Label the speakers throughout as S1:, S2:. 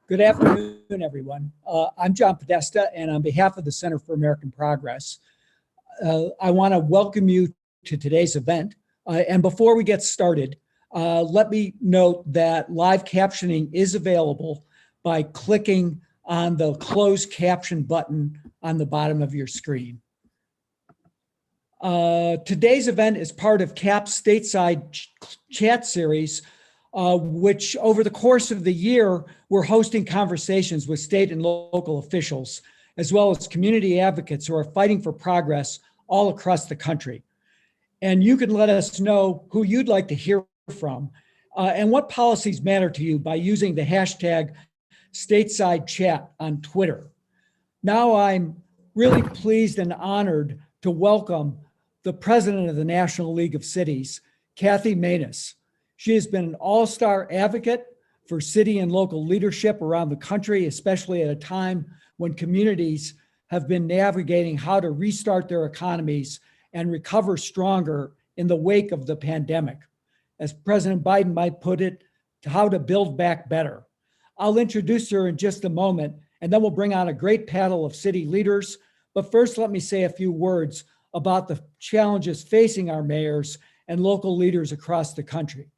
S1: Good afternoon, everyone. I'm John Podesta, and on behalf of the Center for American Progress, I want to welcome you to today's event. And before we get started, let me note that live captioning is available by clicking on the closed caption button on the bottom of your screen. Today's event is part of CAP's Stateside chat series, which over the course of the year, we're hosting conversations with state and local officials, as well as community advocates who are fighting for progress all across the country. And you can let us know who you'd like to hear from and what policies matter to you by using the hashtag Stateside Chat on Twitter. Now I'm really pleased and honored to welcome the president of the National League of Cities, Kathy Manis. She has been an all-star advocate for city and local leadership around the country, especially at a time when communities have been navigating how to restart their economies and recover stronger in the wake of the pandemic. As President Biden might put it, how to build back better. I'll introduce her in just a moment, and then we'll bring on a great panel of city leaders. But first, let me say a few words about the challenges facing our mayors and local leaders across the country.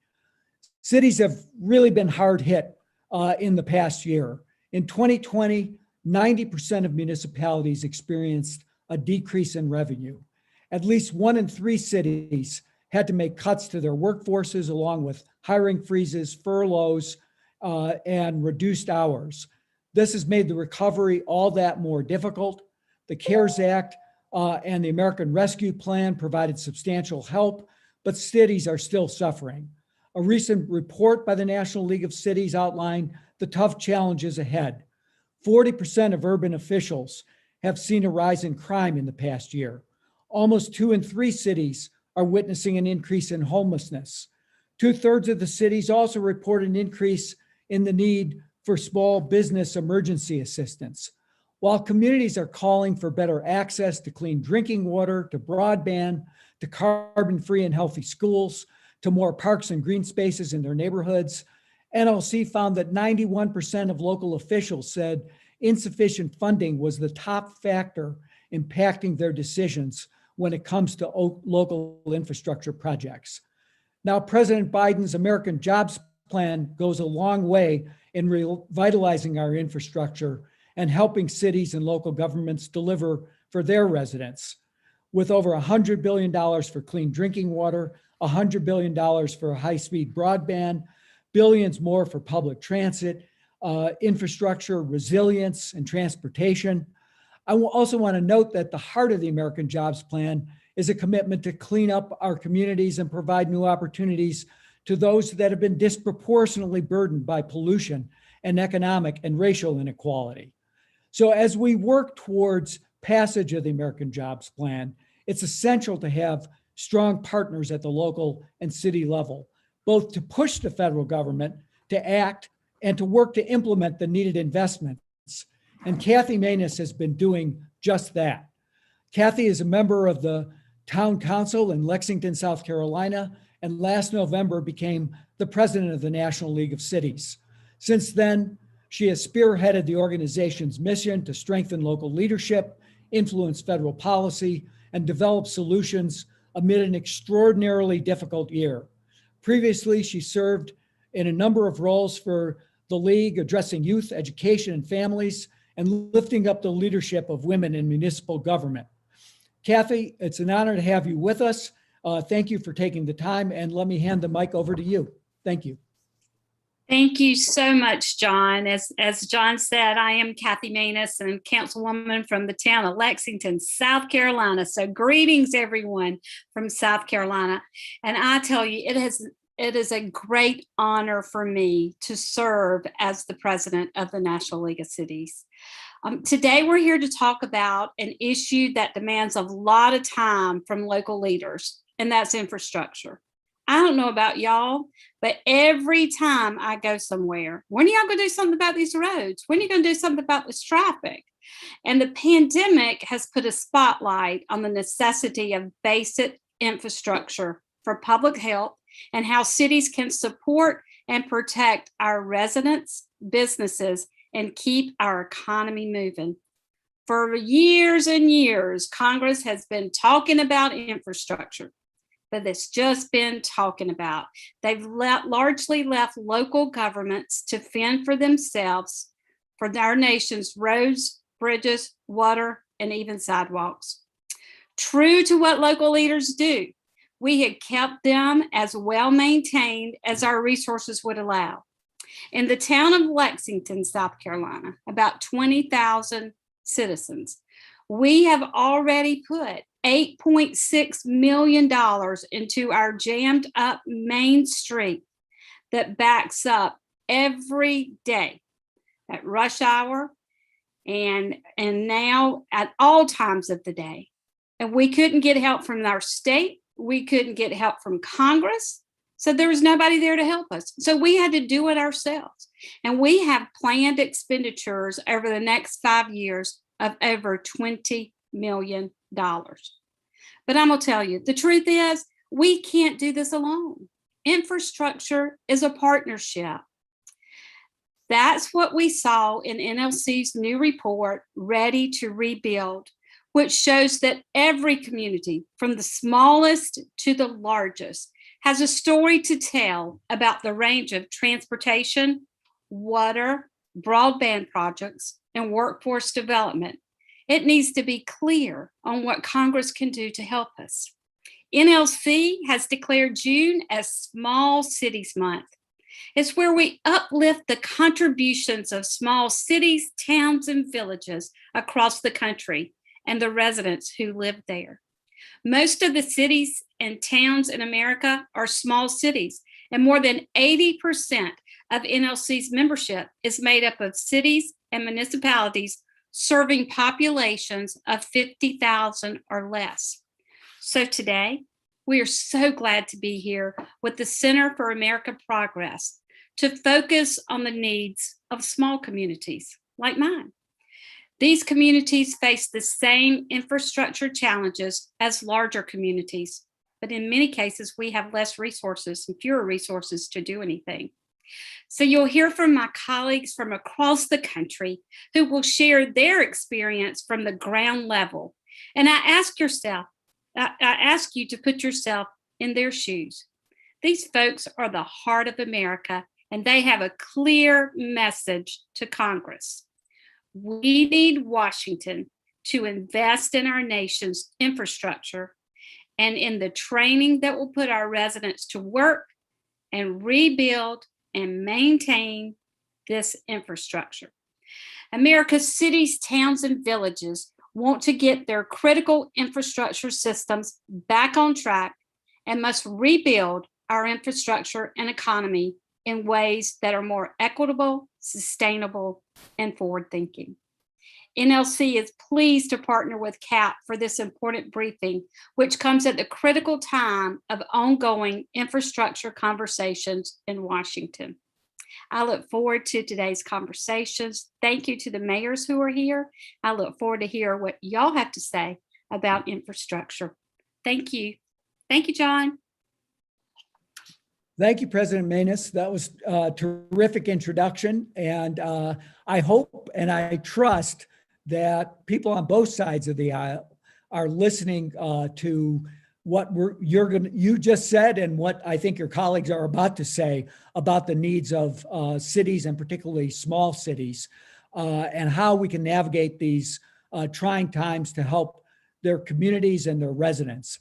S1: Cities have really been hard hit in the past year. In 2020, 90% of municipalities experienced a decrease in revenue. At least 1 in 3 cities had to make cuts to their workforces, along with hiring freezes, furloughs, and reduced hours. This has made the recovery all that more difficult. The CARES Act and the American Rescue Plan provided substantial help, but cities are still suffering. A recent report by the National League of Cities outlined the tough challenges ahead. 40% of urban officials have seen a rise in crime in the past year. Almost 2 in 3 cities are witnessing an increase in homelessness. 2/3 of the cities also report an increase in the need for small business emergency assistance. While communities are calling for better access to clean drinking water, to broadband, to carbon-free and healthy schools, to more parks and green spaces in their neighborhoods, NLC found that 91% of local officials said insufficient funding was the top factor impacting their decisions when it comes to local infrastructure projects. Now, President Biden's American Jobs Plan goes a long way in revitalizing our infrastructure and helping cities and local governments deliver for their residents. With over $100 billion for clean drinking water, $100 billion for high-speed broadband, billions more for public transit, infrastructure, resilience, and transportation. I also want to note that the heart of the American Jobs Plan is a commitment to clean up our communities and provide new opportunities to those that have been disproportionately burdened by pollution and economic and racial inequality. So as we work towards passage of the American Jobs Plan, it's essential to have strong partners at the local and city level, both to push the federal government to act and to work to implement the needed investments. And Kathy Manis has been doing just that. Kathy is a member of the Town Council in Lexington, South Carolina, and last November became the president of the National League of Cities. Since then, she has spearheaded the organization's mission to strengthen local leadership, influence federal policy, and develop solutions amid an extraordinarily difficult year. Previously, she served in a number of roles for the League, addressing youth, education, and families, and lifting up the leadership of women in municipal government. Kathy, it's an honor to have you with us. Thank you for taking the time, and let me hand the mic over to you. Thank you.
S2: Thank you so much, John. As John said, I am Kathy Manis, and councilwoman from the town of Lexington, South Carolina. So greetings, everyone from South Carolina. And I tell you, it is a great honor for me to serve as the president of the National League of Cities. Today, we're here to talk about an issue that demands a lot of time from local leaders, and that's infrastructure. I don't know about y'all, but every time I go somewhere, when are y'all going to do something about these roads? When are you going to do something about this traffic? And the pandemic has put a spotlight on the necessity of basic infrastructure for public health and how cities can support and protect our residents, businesses, and keep our economy moving. For years and years, Congress has been talking about infrastructure, but it's just been talking about. They've largely left local governments to fend for themselves for our nation's roads, bridges, water, and even sidewalks. True to what local leaders do, we had kept them as well maintained as our resources would allow. In the town of Lexington, South Carolina, about 20,000 citizens, we have already put $8.6 million into our jammed up main street that backs up every day at rush hour and now at all times of the day. And we couldn't get help from our state. We couldn't get help from Congress. So there was nobody there to help us. So we had to do it ourselves. And we have planned expenditures over the next 5 years of over $20 million. But I'm gonna tell you, the truth is, we can't do this alone. Infrastructure is a partnership. That's what we saw in NLC's new report, Ready to Rebuild, which shows that every community, from the smallest to the largest, has a story to tell about the range of transportation, water, broadband projects, and workforce development. It needs to be clear on what Congress can do to help us. NLC has declared June as Small Cities Month. It's where we uplift the contributions of small cities, towns, and villages across the country and the residents who live there. Most of the cities and towns in America are small cities, and more than 80% of NLC's membership is made up of cities and municipalities serving populations of 50,000 or less. So today, we are so glad to be here with the Center for American Progress to focus on the needs of small communities like mine. These communities face the same infrastructure challenges as larger communities, but in many cases, we have less resources and fewer resources to do anything. So you'll hear from my colleagues from across the country who will share their experience from the ground level. And I ask you to put yourself in their shoes. These folks are the heart of America, and they have a clear message to Congress. We need Washington to invest in our nation's infrastructure and in the training that will put our residents to work and rebuild and maintain this infrastructure. America's cities, towns, and villages want to get their critical infrastructure systems back on track and must rebuild our infrastructure and economy in ways that are more equitable, sustainable, and forward-thinking. NLC is pleased to partner with CAP for this important briefing, which comes at the critical time of ongoing infrastructure conversations in Washington. I look forward to today's conversations. Thank you to the mayors who are here. I look forward to hear what y'all have to say about infrastructure. Thank you. Thank you, John.
S1: Thank you, President Maness. That was a terrific introduction. And I hope and I trust that people on both sides of the aisle are listening to what you just said and what I think your colleagues are about to say about the needs of cities and particularly small cities and how we can navigate these trying times to help their communities and their residents.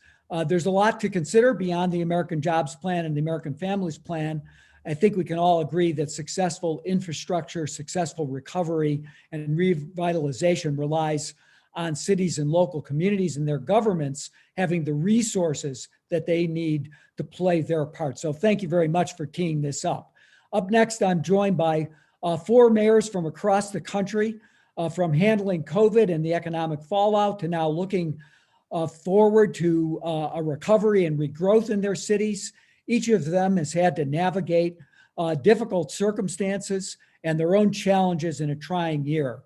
S1: There's a lot to consider beyond the American Jobs Plan and the American Families Plan. I think we can all agree that successful infrastructure, successful recovery, and revitalization relies on cities and local communities and their governments having the resources that they need to play their part. So thank you very much for teeing this up. Up next, I'm joined by 4 mayors from across the country, from handling COVID and the economic fallout to now looking forward to a recovery and regrowth in their cities. Each of them has had to navigate difficult circumstances and their own challenges in a trying year.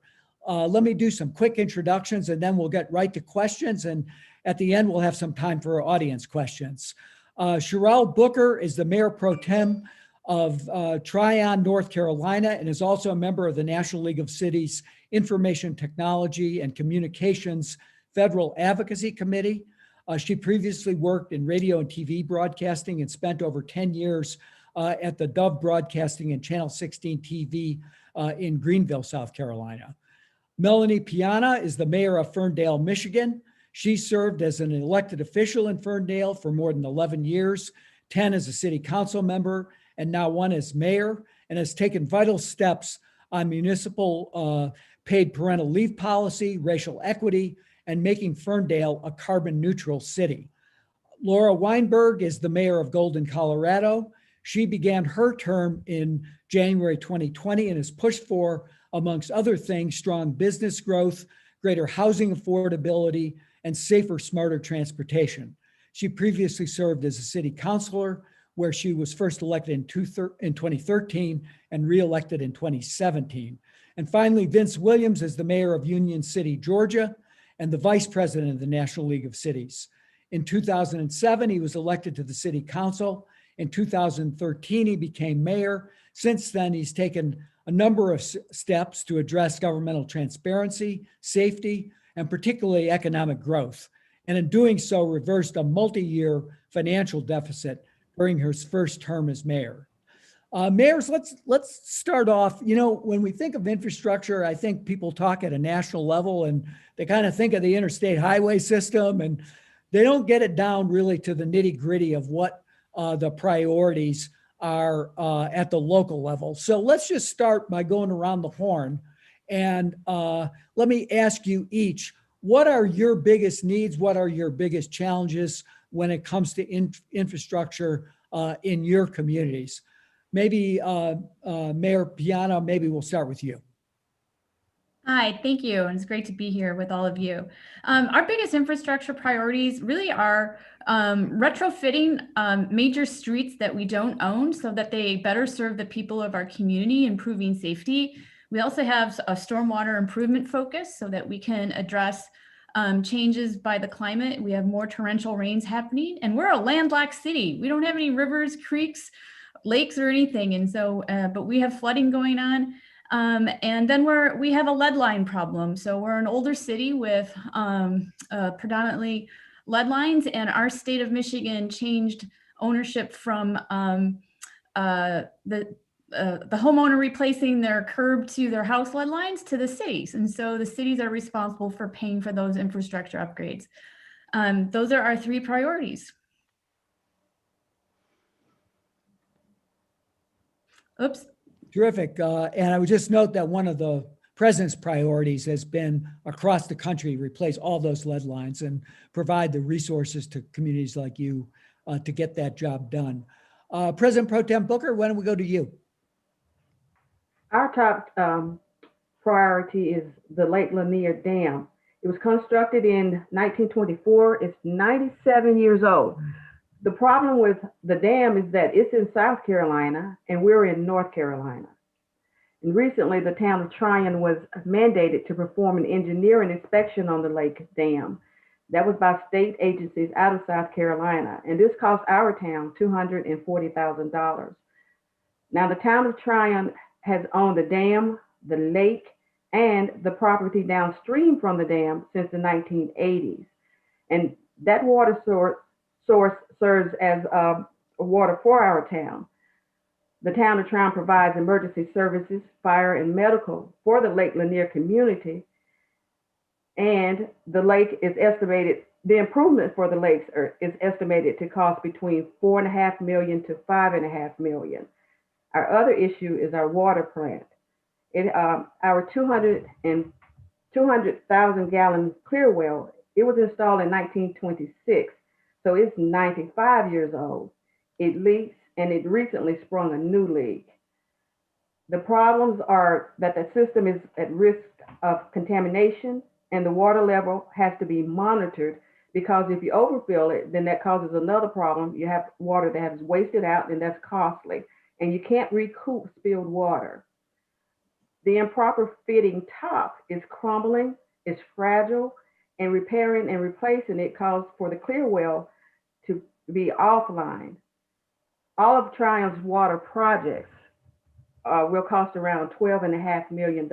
S1: Let me do some quick introductions and then we'll get right to questions. And at the end, we'll have some time for audience questions. Sherelle Booker is the Mayor Pro Tem of Tryon, North Carolina, and is also a member of the National League of Cities Information Technology and Communications Federal Advocacy Committee. She previously worked in radio and TV broadcasting and spent over 10 years at the Dove Broadcasting and Channel 16 TV in Greenville, South Carolina. Melanie Piana is the mayor of Ferndale, Michigan. She served as an elected official in Ferndale for more than 11 years, 10 as a city council member, and now 1 as mayor, and has taken vital steps on municipal paid parental leave policy, racial equity, and making Ferndale a carbon neutral city. Laura Weinberg is the mayor of Golden, Colorado. She began her term in January 2020 and has pushed for, amongst other things, strong business growth, greater housing affordability, and safer, smarter transportation. She previously served as a city councilor, where she was first elected in 2013 and reelected in 2017. And finally, Vince Williams is the mayor of Union City, Georgia, and the vice president of the National League of Cities. In 2007, he was elected to the city council. In 2013, he became mayor. Since then, he's taken a number of steps to address governmental transparency, safety, and particularly economic growth. And in doing so, reversed a multi-year financial deficit during his first term as mayor. Mayors, let's start off. You know, when we think of infrastructure, I think people talk at a national level and they kind of think of the interstate highway system, and they don't get it down really to the nitty gritty of what the priorities are at the local level. So let's just start by going around the horn. And let me ask you each, what are your biggest needs? What are your biggest challenges when it comes to infrastructure in your communities? Maybe Mayor Piana, maybe we'll start with you.
S3: Hi, thank you. And it's great to be here with all of you. Our biggest infrastructure priorities really are retrofitting major streets that we don't own so that they better serve the people of our community, improving safety. We also have a stormwater improvement focus so that we can address changes by the climate. We have more torrential rains happening, and we're a landlocked city. We don't have any rivers, creeks, lakes, or anything. And so, but we have flooding going on. And then we have a lead line problem. So we're an older city with predominantly lead lines, and our state of Michigan changed ownership from the homeowner replacing their curb to their house lead lines to the cities. And so the cities are responsible for paying for those infrastructure upgrades. Those are our 3 priorities. Oops.
S1: Terrific. And I would just note that one of the president's priorities has been across the country, replace all those lead lines and provide the resources to communities like you to get that job done. President Pro Tem Booker, why don't we go to you?
S4: Our top priority is the Lake Lanier Dam. It was constructed in 1924. It's 97 years old. The problem with the dam is that it's in South Carolina and we're in North Carolina. And recently, the town of Tryon was mandated to perform an engineering inspection on the lake dam. That was by state agencies out of South Carolina, and this cost our town $240,000. Now, the town of Tryon has owned the dam, the lake, and the property downstream from the dam since the 1980s. And that water source serves as water for our town. The town of Tryon provides emergency services, fire, and medical for the Lake Lanier community. And the lake is estimated, the improvement for the lakes is estimated to cost between $4.5 million to $5.5 million. Our other issue is our water plant. Our 200,000 gallon clear well, it was installed in 1926. So it's 95 years old. It leaks, and it recently sprung a new leak. The problems are that the system is at risk of contamination, and the water level has to be monitored, because if you overfill it, then that causes another problem. You have water that has wasted out, and that's costly, and you can't recoup spilled water. The improper fitting top is crumbling, it's fragile, and repairing and replacing it calls for the clear well to be offline. all of Trion's water projects will cost around $12.5 million,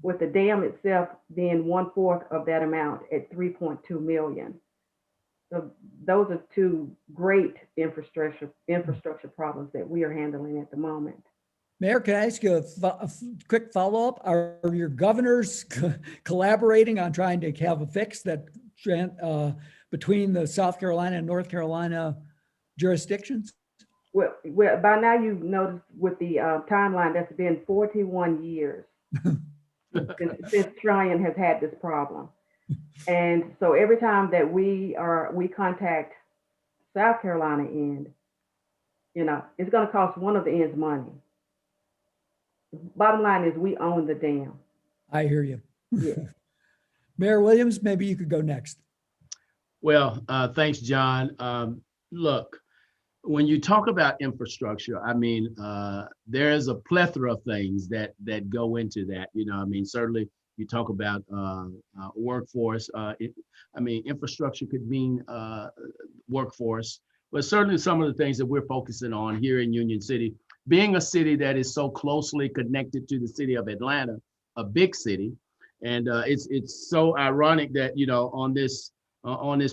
S4: with the dam itself being 1/4 of that amount at $3.2 million. So those are two great infrastructure problems that we are handling at the moment.
S1: Mayor, can I ask you a quick follow-up? Are your governors collaborating on trying to have a fix that between the South Carolina and North Carolina jurisdictions?
S4: Well, by now you've noticed with the timeline, that's been 41 years since Tryon has had this problem. And so every time that we contact South Carolina end, it's going to cost one of the ends money. Bottom line is we own the dam.
S1: I hear you.
S4: Yeah.
S1: Mayor Williams, maybe you could go next.
S5: Well, thanks, John. Look, when you talk about infrastructure, I mean, there's a plethora of things that go into that. Certainly you talk about workforce. Infrastructure could mean workforce, but certainly some of the things that we're focusing on here in Union City, being a city that is so closely connected to the city of Atlanta, a big city. And it's so ironic that, on this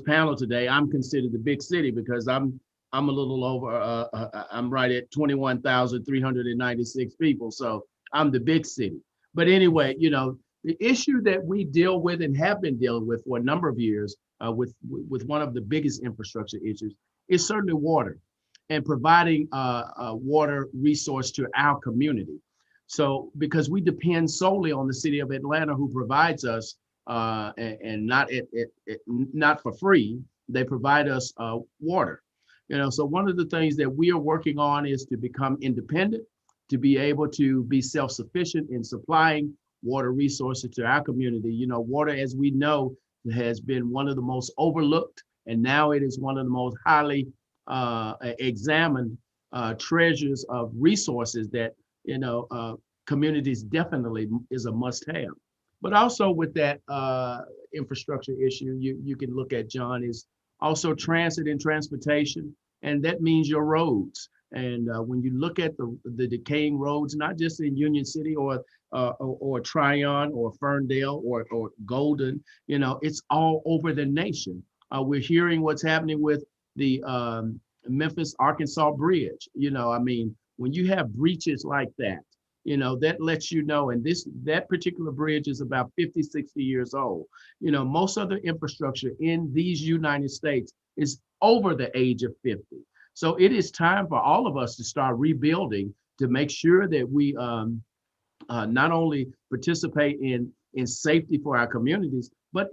S5: panel today, I'm considered the big city because I'm a little over, I'm right at 21,396 people. So I'm the big city. But anyway, the issue that we deal with and have been dealing with for a number of years with one of the biggest infrastructure issues is certainly water and providing water resource to our community. So because we depend solely on the city of Atlanta, who provides us and not for free, they provide us water. So one of the things that we are working on is to become independent, to be able to be self-sufficient in supplying water resources to our community. Water, as we know, has been one of the most overlooked, and now it is one of the most highly examined treasures of resources that, communities definitely is a must-have. But also with that infrastructure issue, you can look at, John, is also transit and transportation, and that means your roads. And when you look at the decaying roads, not just in Union City or Tryon or Ferndale or Golden, it's all over the nation. We're hearing what's happening with the Memphis, Arkansas bridge. When you have breaches like that, that lets you know, and that particular bridge is about 50, 60 years old. Most other infrastructure in these United States is over the age of 50. So it is time for all of us to start rebuilding to make sure that we not only participate in safety for our communities, but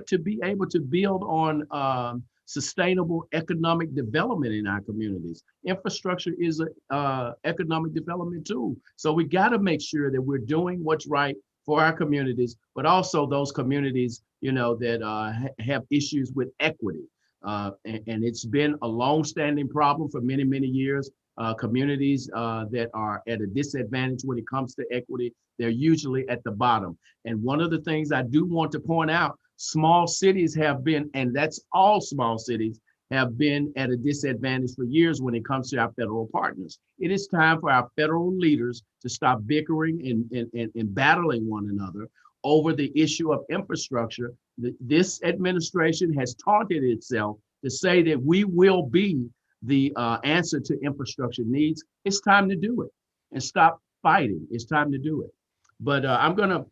S5: to be able to build on sustainable economic development in our communities. Infrastructure is an economic development tool. So we got to make sure that we're doing what's right for our communities, but also those communities, that have issues with equity. And it's been a long-standing problem for many, many years. Communities that are at a disadvantage when it comes to equity, they're usually at the bottom. And one of the things I do want to point out, small cities have been, and that's all small cities, have been at a disadvantage for years when it comes to our federal partners. It is time for our federal leaders to stop bickering and battling one another over the issue of infrastructure. This administration has taunted itself to say that we will be the answer to infrastructure needs. It's time to do it and stop fighting. It's time to do it. But I'm going to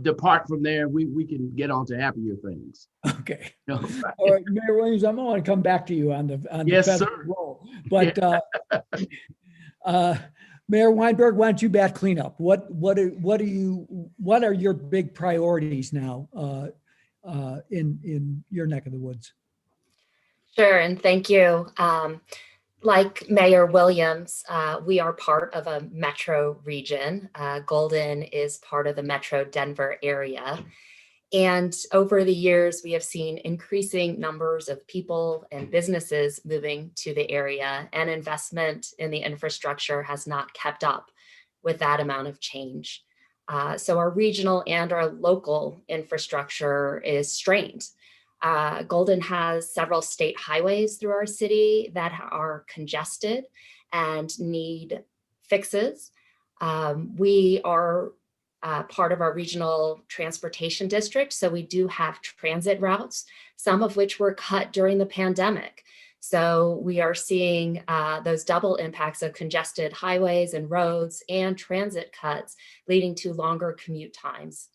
S5: depart from there. We can get on to happier things.
S1: Okay. All right, Mayor Williams, I'm going to come back to you on the
S5: Yes,
S1: federal
S5: sir.
S1: role. But Mayor Weinberg, why don't you bat cleanup? What are your big priorities now in your neck of the woods?
S6: Sure, and thank you. Like Mayor Williams, we are part of a metro region. Golden is part of the Metro Denver area. And over the years, we have seen increasing numbers of people and businesses moving to the area, and investment in the infrastructure has not kept up with that amount of change. So our regional and our local infrastructure is strained. Golden has several state highways through our city that are congested and need fixes. We are part of our regional transportation district, so we do have transit routes, some of which were cut during the pandemic. So we are seeing those double impacts of congested highways and roads and transit cuts, leading to longer commute times.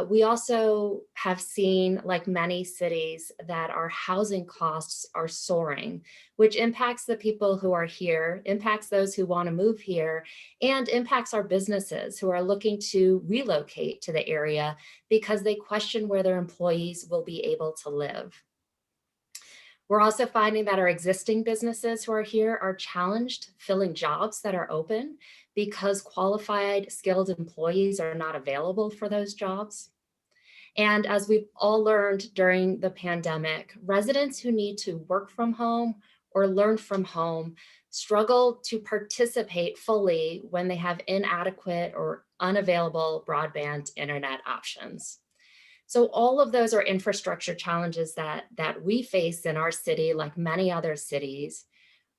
S6: We also have seen, like many cities, that our housing costs are soaring, which impacts the people who are here, impacts those who want to move here, and impacts our businesses who are looking to relocate to the area because they question where their employees will be able to live. We're also finding that our existing businesses who are here are challenged filling jobs that are open because qualified, skilled employees are not available for those jobs. And as we've all learned during the pandemic, residents who need to work from home or learn from home struggle to participate fully when they have inadequate or unavailable broadband internet options. So all of those are infrastructure challenges that we face in our city, like many other cities.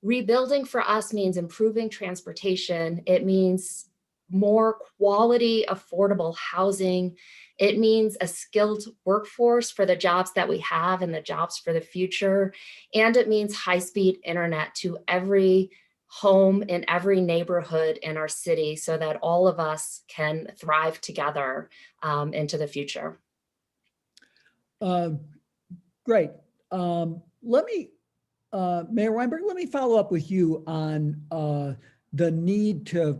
S6: Rebuilding for us means improving transportation. It means more quality, affordable housing. It means a skilled workforce for the jobs that we have and the jobs for the future. And it means high-speed internet to every home in every neighborhood in our city so that all of us can thrive together into the future.
S1: Great. Let me, Mayor Weinberg, let me follow up with you on the need to,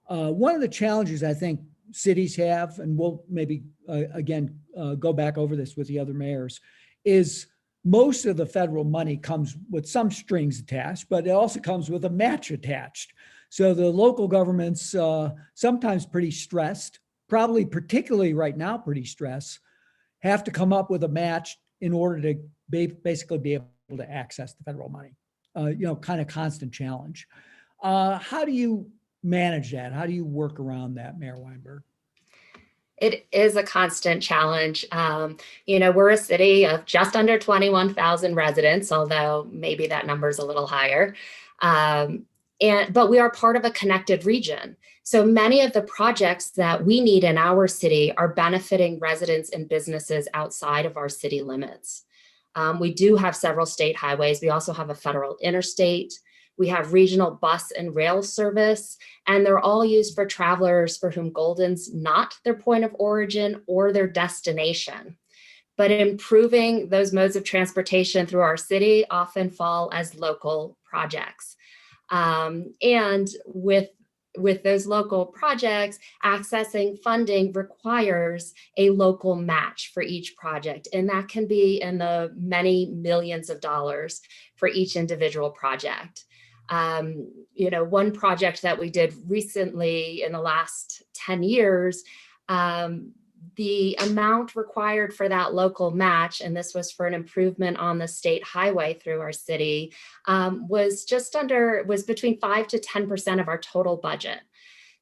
S1: one of the challenges I think cities have, and we'll maybe again go back over this with the other mayors, is most of the federal money comes with some strings attached, but it also comes with a match attached. So the local governments, sometimes pretty stressed, probably particularly right now pretty stressed, have to come up with a match in order to basically be able to access the federal money, kind of constant challenge. How do you manage that? How do you work around that, Mayor Weinberg?
S6: It is a constant challenge. We're a city of just under 21,000 residents, although maybe that number is a little higher. But we are part of a connected region. So many of the projects that we need in our city are benefiting residents and businesses outside of our city limits. We do have several state highways. We also have a federal interstate. We have regional bus and rail service, and they're all used for travelers for whom Golden's not their point of origin or their destination. But improving those modes of transportation through our city often fall as local projects. And with those local projects, accessing funding requires a local match for each project. And that can be in the many millions of dollars for each individual project. One project that we did recently in the last 10 years, the amount required for that local match, and this was for an improvement on the state highway through our city, was between 5 to 10% of our total budget.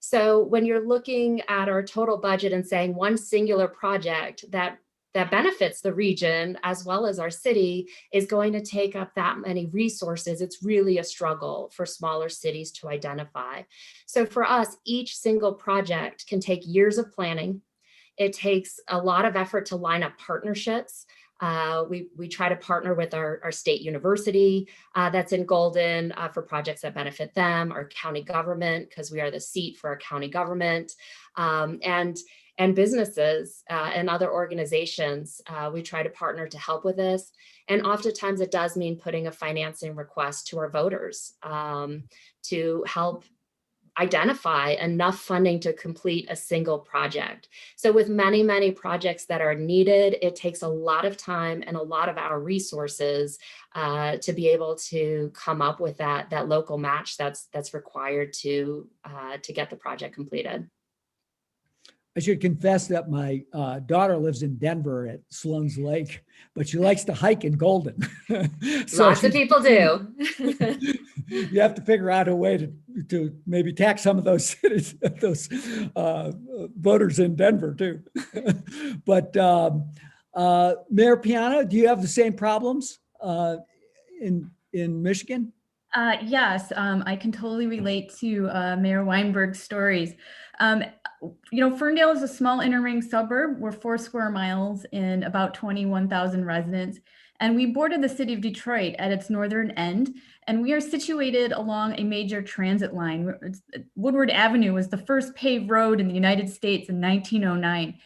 S6: So when you're looking at our total budget and saying one singular project that benefits the region as well as our city is going to take up that many resources, it's really a struggle for smaller cities to identify. So for us, each single project can take years of planning. It takes a lot of effort to line up partnerships. We try to partner with our state university that's in Golden for projects that benefit them, our county government, because we are the seat for our county government, and businesses and other organizations. We try to partner to help with this. And oftentimes it does mean putting a financing request to our voters to help identify enough funding to complete a single project. So with many, many projects that are needed, it takes a lot of time and a lot of our resources to be able to come up with that local match that's required to get the project completed.
S1: I should confess that my daughter lives in Denver at Sloan's Lake, but she likes to hike in Golden. So
S6: lots of people do.
S1: You have to figure out a way to maybe tax some of those cities, those voters in Denver too. But Mayor Piana, do you have the same problems in Michigan?
S3: Yes, I can totally relate to Mayor Weinberg's stories. Um, Ferndale is a small inner ring suburb. We're 4 square miles and about 21,000 residents. And we border the city of Detroit at its northern end. And we are situated along a major transit line. Woodward Avenue was the first paved road in the United States in 1909.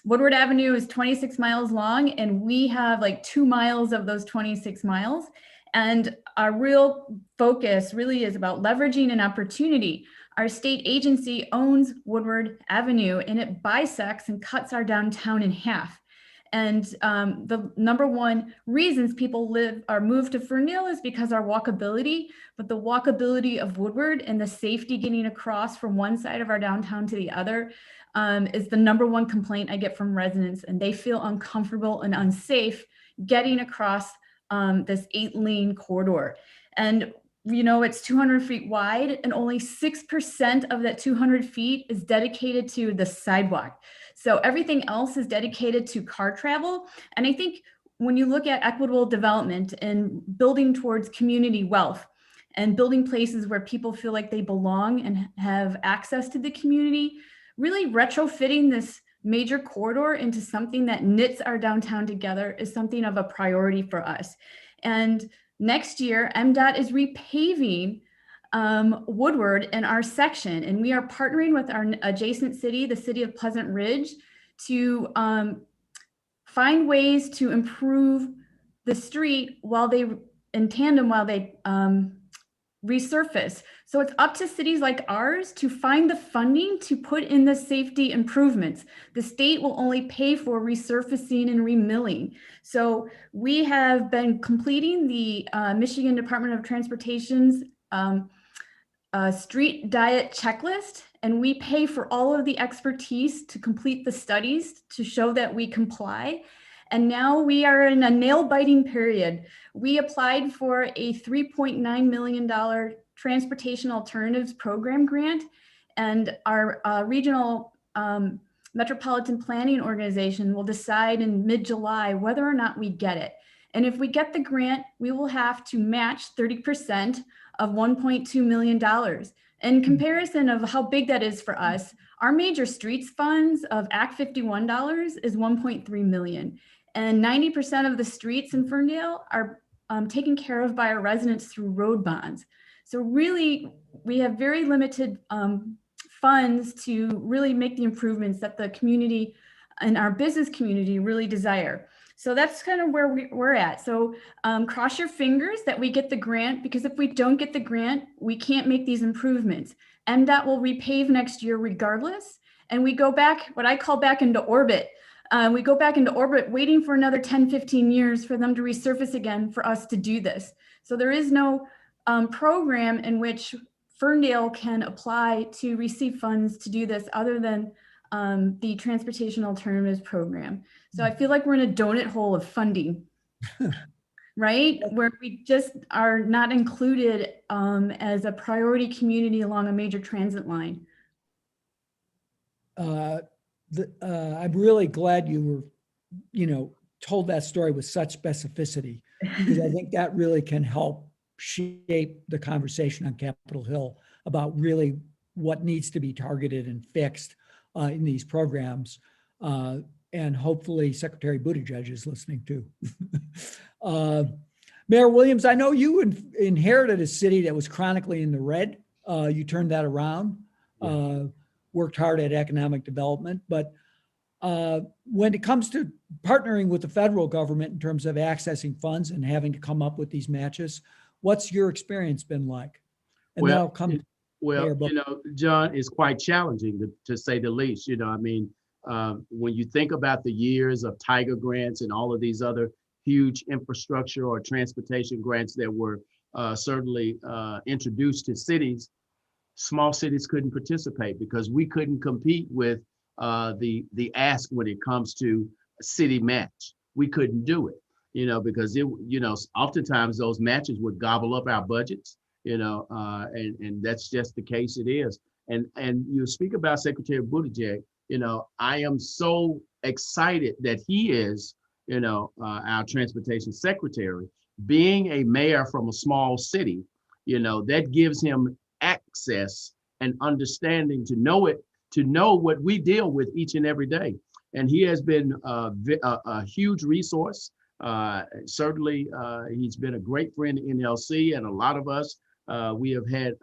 S3: Woodward Avenue is 26 miles long, and we have like 2 miles of those 26 miles. And our real focus really is about leveraging an opportunity. Our state agency owns Woodward Avenue, and it bisects and cuts our downtown in half. And the number one reasons people live or move to Ferndale is because our walkability, but the walkability of Woodward and the safety getting across from one side of our downtown to the other is the number one complaint I get from residents, and they feel uncomfortable and unsafe getting across this 8-lane corridor. And it's 200 feet wide, and only 6% of that 200 feet is dedicated to the sidewalk. So everything else is dedicated to car travel. And I think when you look at equitable development and building towards community wealth and building places where people feel like they belong and have access to the community, really retrofitting this major corridor into something that knits our downtown together is something of a priority for us. And next year, MDOT is repaving Woodward in our section, and we are partnering with our adjacent city, the city of Pleasant Ridge, to find ways to improve the street in tandem while they resurface. So it's up to cities like ours to find the funding to put in the safety improvements. The state will only pay for resurfacing and remilling. So we have been completing the Michigan Department of Transportation's street diet checklist, and we pay for all of the expertise to complete the studies to show that we comply. And now we are in a nail-biting period. We applied for a $3.9 million Transportation Alternatives Program grant, and our regional metropolitan planning organization will decide in mid-July whether or not we get it. And if we get the grant, we will have to match 30% of $1.2 million. In comparison of how big that is for us, our major streets funds of Act 51 dollars is 1.3 million. And 90% of the streets in Ferndale are taken care of by our residents through road bonds. So really, we have very limited funds to really make the improvements that the community and our business community really desire. So that's kind of where we're at. So cross your fingers that we get the grant, because if we don't get the grant, we can't make these improvements. MDOT will repave next year regardless. And we go back, what I call back into orbit. We go back into orbit waiting for another 10, 15 years for them to resurface again for us to do this. So there is no program in which Ferndale can apply to receive funds to do this other than the Transportation Alternatives Program. So I feel like we're in a donut hole of funding, right? Where we just are not included as a priority community along a major transit line.
S1: I'm really glad you were, told that story with such specificity, because I think that really can help shape the conversation on Capitol Hill about really what needs to be targeted and fixed in these programs. And hopefully Secretary Buttigieg is listening too. Mayor Williams, I know you inherited a city that was chronically in the red. You turned that around, worked hard at economic development. But when it comes to partnering with the federal government in terms of accessing funds and having to come up with these matches, what's your experience been like? And
S5: Well,
S1: now come.
S5: Well, John, it's quite challenging to say the least. When you think about the years of Tiger grants and all of these other huge infrastructure or transportation grants that were certainly introduced to cities, small cities couldn't participate because we couldn't compete with the ask when it comes to a city match. We couldn't do it, because oftentimes those matches would gobble up our budgets. And that's just the case it is. And you speak about Secretary Buttigieg, I am so excited that he is, our transportation secretary, being a mayor from a small city, that gives him access and understanding to know what we deal with each and every day. And he has been a huge resource. Certainly, he's been a great friend to NLC, and a lot of us, we have had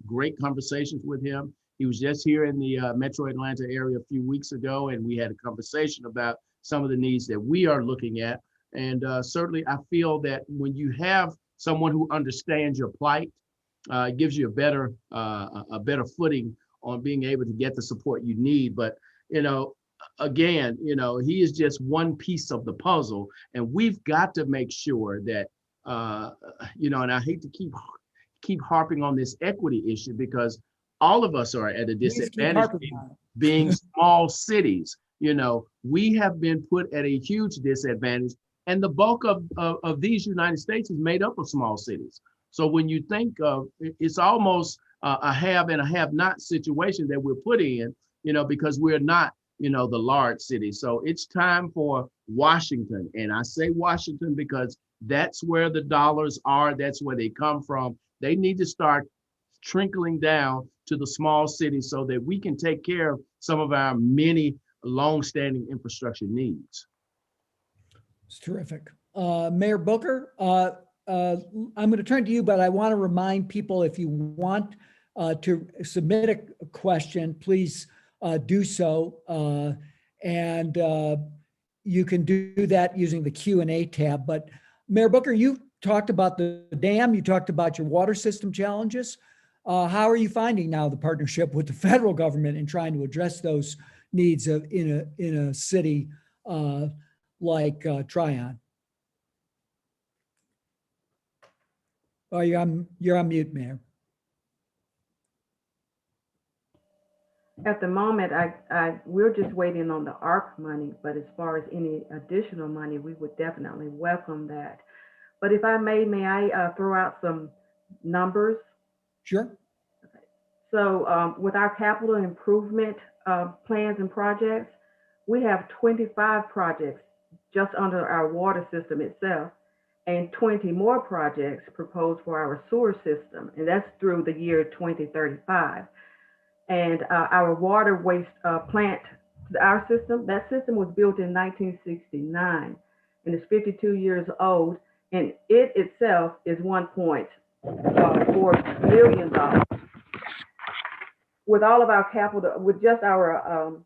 S5: great conversations with him. He was just here in the Metro Atlanta area a few weeks ago, and we had a conversation about some of the needs that we are looking at. And certainly, I feel that when you have someone who understands your plight, it gives you a better footing on being able to get the support you need. But again, he is just one piece of the puzzle, and we've got to make sure that and I hate to keep harping on this equity issue, because all of us are at a disadvantage being small cities. We have been put at a huge disadvantage, and the bulk of these United States is made up of small cities. So when you think of it's almost a have and a have not situation that we're put in, because we're not, the large cities. So it's time for Washington. And I say Washington because that's where the dollars are. That's where they come from. They need to start trickling down to the small cities so that we can take care of some of our many longstanding infrastructure needs.
S1: It's terrific. Mayor Booker, I'm going to turn to you, but I want to remind people, if you want to submit a question, please do so. And you can do that using the Q&A tab. But Mayor Booker, you talked about the dam, you talked about your water system challenges. How are you finding now the partnership with the federal government in trying to address those needs in a city like Tryon? Oh, you're on mute, Mayor.
S4: At the moment, we're just waiting on the ARP money, but as far as any additional money, we would definitely welcome that. But if I may I throw out some numbers?
S1: Sure.
S4: Okay. So with our capital improvement plans and projects, we have 25 projects just under our water system itself, and 20 more projects proposed for our sewer system, and that's through the year 2035. And our water waste plant, our system, that system was built in 1969, and it's 52 years old, and it itself is $1.4 million. With all of our capital, with just our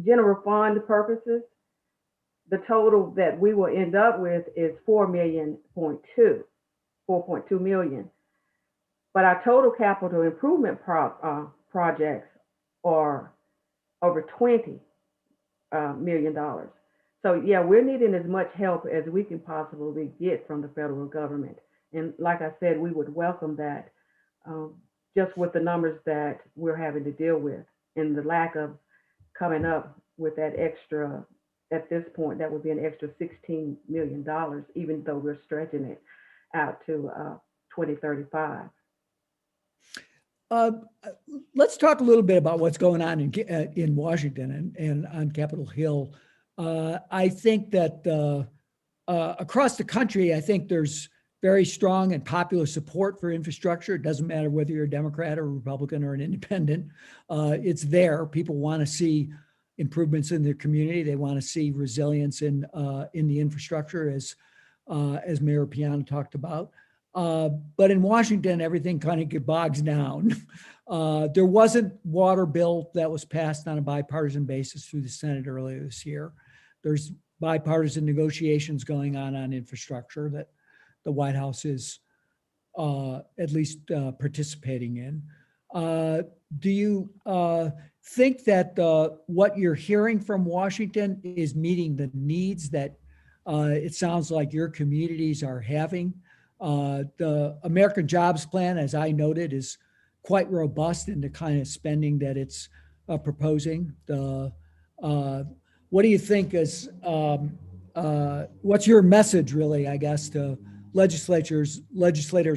S4: general fund purposes, the total that we will end up with is $4.2 million. But our total capital improvement projects are over $20 million. So yeah, we're needing as much help as we can possibly get from the federal government. And like I said, we would welcome that, just with the numbers that we're having to deal with and the lack of coming up with that extra. At this point, that would be an extra $16 million, even though we're stretching it out to 2035.
S1: Let's talk a little bit about what's going on in Washington and on Capitol Hill. I think that across the country, I think there's very strong and popular support for infrastructure. It doesn't matter whether you're a Democrat or a Republican or an independent. It's there. People want to see improvements in their community. They want to see resilience in the infrastructure, as Mayor Piana talked about. But in Washington, everything kind of bogs down. There wasn't water bill that was passed on a bipartisan basis through the Senate earlier this year. There's bipartisan negotiations going on infrastructure that the White House is at least participating in. Do you think that what you're hearing from Washington is meeting the needs that it sounds like your communities are having? The American Jobs Plan, as I noted, is quite robust in the kind of spending that it's proposing. What do you think is, what's your message really, I guess, to legislators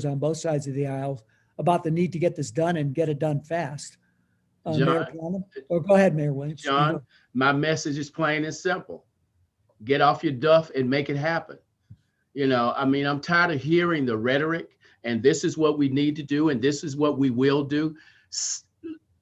S1: on both sides of the aisle about the need to get this done and get it done fast? Mayor
S5: John,
S1: Plummer? Oh, go ahead, Mayor Williams. You
S5: John,
S1: go.
S5: my message is plain and simple. Get off your duff and make it happen. You know, I mean, I'm tired of hearing the rhetoric and this is what we need to do and this is what we will do.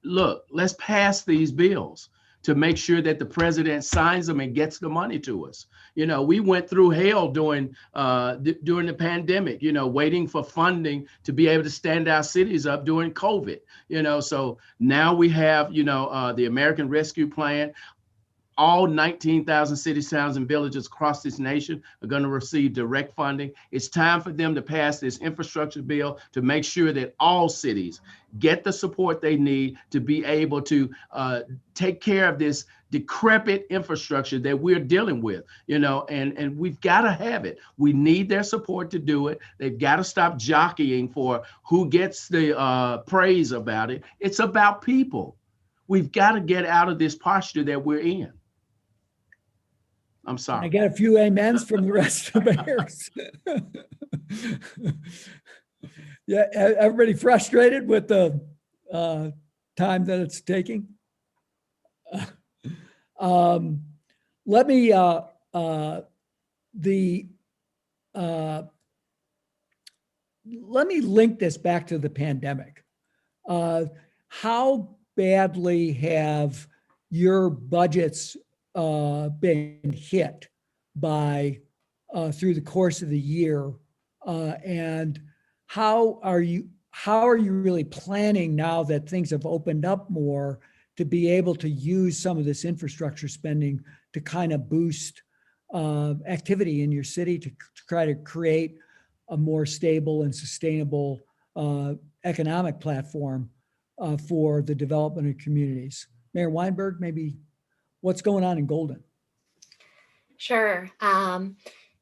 S5: Look, let's pass these bills to make sure that the president signs them and gets the money to us. You know, we went through hell during the pandemic, you know, waiting for funding to be able to stand our cities up during COVID, you know, so now we have, you know, the American Rescue Plan. All 19,000 cities, towns, and villages across this nation are going to receive direct funding. It's time for them to pass this infrastructure bill to make sure that all cities get the support they need to be able to take care of this decrepit infrastructure that we're dealing with, you know, and we've got to have it. We need their support to do it. They've got to stop jockeying for who gets the praise about it. It's about people. We've got to get out of this posture that we're in. I'm sorry.
S1: I got a few amens from the rest of the mayors. Yeah, everybody frustrated with the time that it's taking? Let me link this back to the pandemic. How badly have your budgets been hit by through the course of the year, and how are you really planning now that things have opened up more to be able to use some of this infrastructure spending to kind of boost activity in your city to try to create a more stable and sustainable economic platform for the development of communities? Mayor Weinberg, maybe what's going on in Golden?
S6: Sure.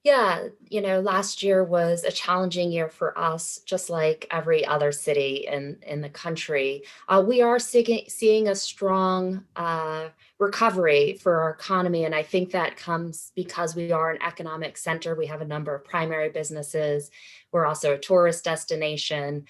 S6: Yeah, you know, last year was a challenging year for us, just like every other city in the country. We are seeing a strong recovery for our economy, and I think that comes because we are an economic center. We have a number of primary businesses. We're also a tourist destination.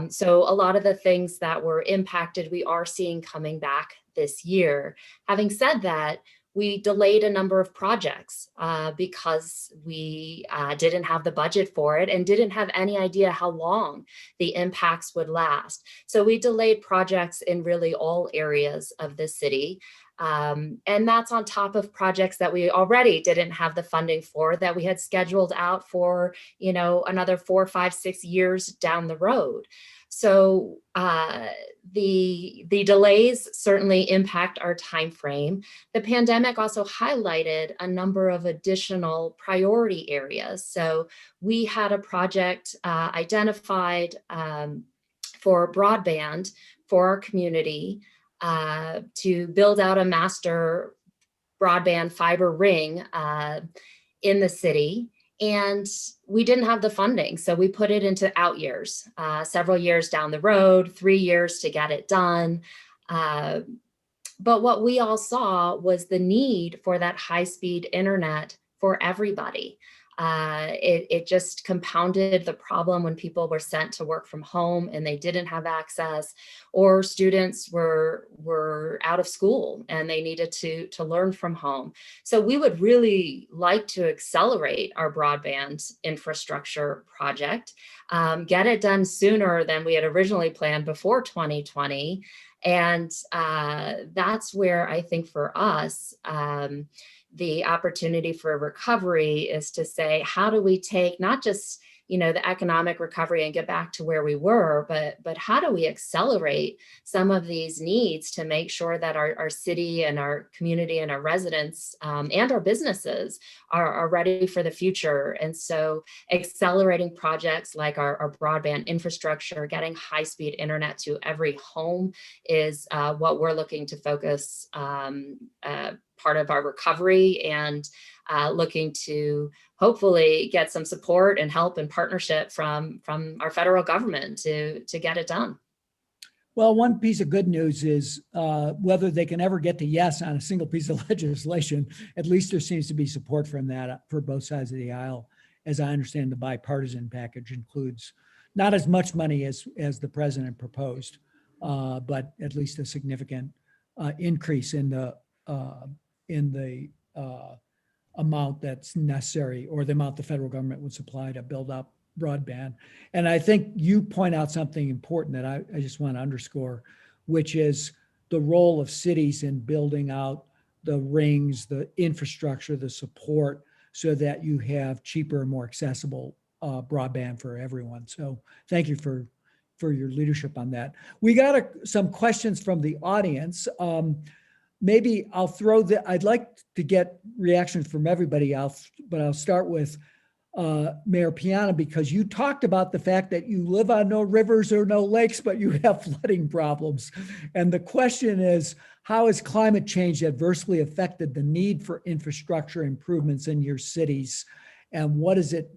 S6: So a lot of the things that were impacted, we are seeing coming back this year. Having said that, we delayed a number of projects because we didn't have the budget for it and didn't have any idea how long the impacts would last. So we delayed projects in really all areas of the city. And that's on top of projects that we already didn't have the funding for, that we had scheduled out for, you know, another 4, 5, 6 years down the road. So the delays certainly impact our time frame. The pandemic also highlighted a number of additional priority areas. So we had a project identified for broadband for our community to build out a master broadband fiber ring in the city. And we didn't have the funding, so we put it into out years, several years down the road, 3 years to get it done. But what we all saw was the need for that high-speed internet for everybody. It just compounded the problem when people were sent to work from home and they didn't have access, or students were out of school and they needed to learn from home. So we would really like to accelerate our broadband infrastructure project, get it done sooner than we had originally planned before 2020. And that's where I think for us, the opportunity for recovery is to say, how do we take not just, you know, the economic recovery and get back to where we were, but how do we accelerate some of these needs to make sure that our city and our community and our residents and our businesses are ready for the future. And so accelerating projects like our broadband infrastructure, getting high-speed internet to every home is what we're looking to focus part of our recovery, and looking to hopefully get some support and help and partnership from our federal government to get it done.
S1: Well, one piece of good news is whether they can ever get to yes on a single piece of legislation, at least there seems to be support from that for both sides of the aisle. As I understand, the bipartisan package includes not as much money as the president proposed. but at least a significant increase in the amount that's necessary, or the amount the federal government would supply to build up broadband. And I think you point out something important that I just want to underscore, which is the role of cities in building out the rings, the infrastructure, the support, so that you have cheaper and more accessible broadband for everyone. So thank you for your leadership on that. We got some questions from the audience. Maybe I'll throw I'd like to get reactions from everybody else, but I'll start with Mayor Piana, because you talked about the fact that you live on no rivers or no lakes, but you have flooding problems. And the question is, how has climate change adversely affected the need for infrastructure improvements in your cities? And what does it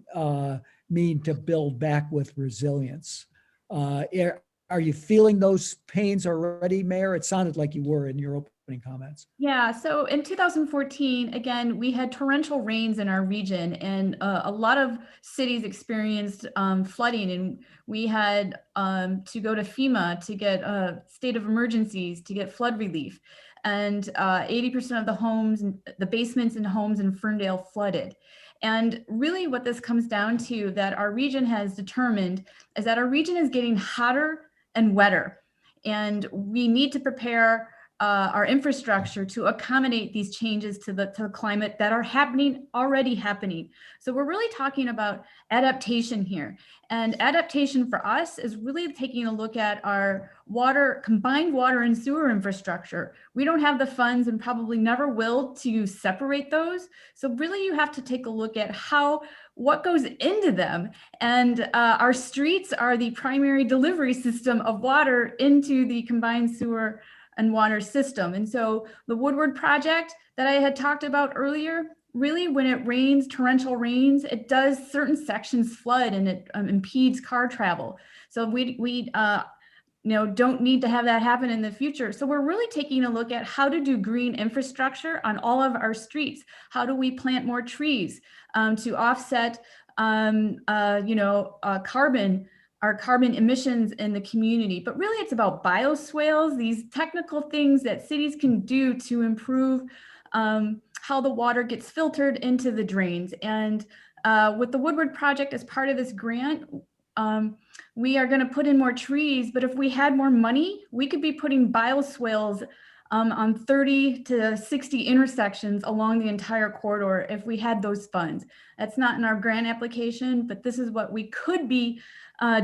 S1: mean to build back with resilience? Are you feeling those pains already, Mayor? It sounded like you were in your opening comments.
S3: Yeah, so in 2014, again, we had torrential rains in our region, and a lot of cities experienced flooding, and we had to go to FEMA to get state of emergencies to get flood relief. And 80% of the homes, the basements in homes in Ferndale flooded. And really what this comes down to, that our region has determined, is that our region is getting hotter and wetter. And we need to prepare our infrastructure to accommodate these changes to the climate that are already happening. So we're really talking about adaptation here. And adaptation for us is really taking a look at our combined water and sewer infrastructure. We don't have the funds, and probably never will, to separate those. So really you have to take a look at what goes into them. And our streets are the primary delivery system of water into the combined sewer and water system. And so the Woodward project that I had talked about earlier, really when it rains, torrential rains, it does certain sections flood, and it impedes car travel. So we don't need to have that happen in the future. So we're really taking a look at how to do green infrastructure on all of our streets. How do we plant more trees to offset our carbon emissions in the community? But really it's about bioswales, these technical things that cities can do to improve how the water gets filtered into the drains. And with the Woodward project, as part of this grant, we are going to put in more trees, but if we had more money, we could be putting bioswales on 30 to 60 intersections along the entire corridor if we had those funds. That's not in our grant application, but this is what we could be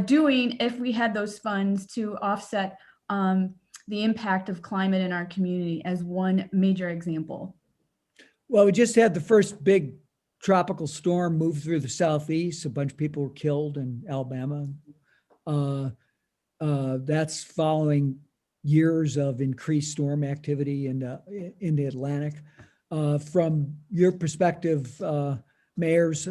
S3: doing if we had those funds to offset the impact of climate in our community, as one major example.
S1: Well, we just had the first big tropical storm move through the Southeast. A bunch of people were killed in Alabama. That's following years of increased storm activity in the Atlantic. From your perspective, mayors,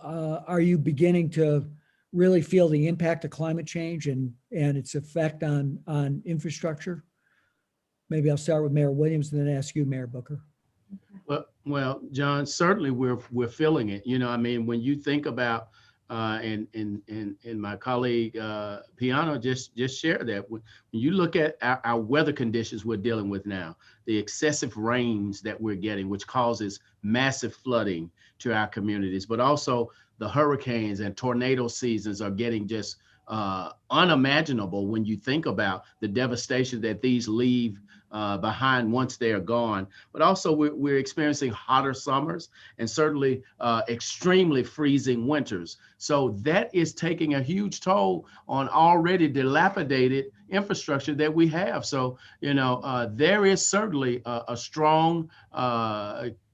S1: are you beginning to really feel the impact of climate change and its effect on infrastructure? Maybe I'll start with Mayor Williams and then ask you, Mayor Booker.
S5: Well, John, certainly we're feeling it. When you think about and my colleague Piano just shared that, when you look at our weather conditions we're dealing with now, the excessive rains that we're getting, which causes massive flooding to our communities, but also the hurricanes and tornado seasons are getting just unimaginable when you think about the devastation that these leave behind once they are gone. But also we're experiencing hotter summers and certainly extremely freezing winters. So that is taking a huge toll on already dilapidated infrastructure that we have. So, there is certainly a strong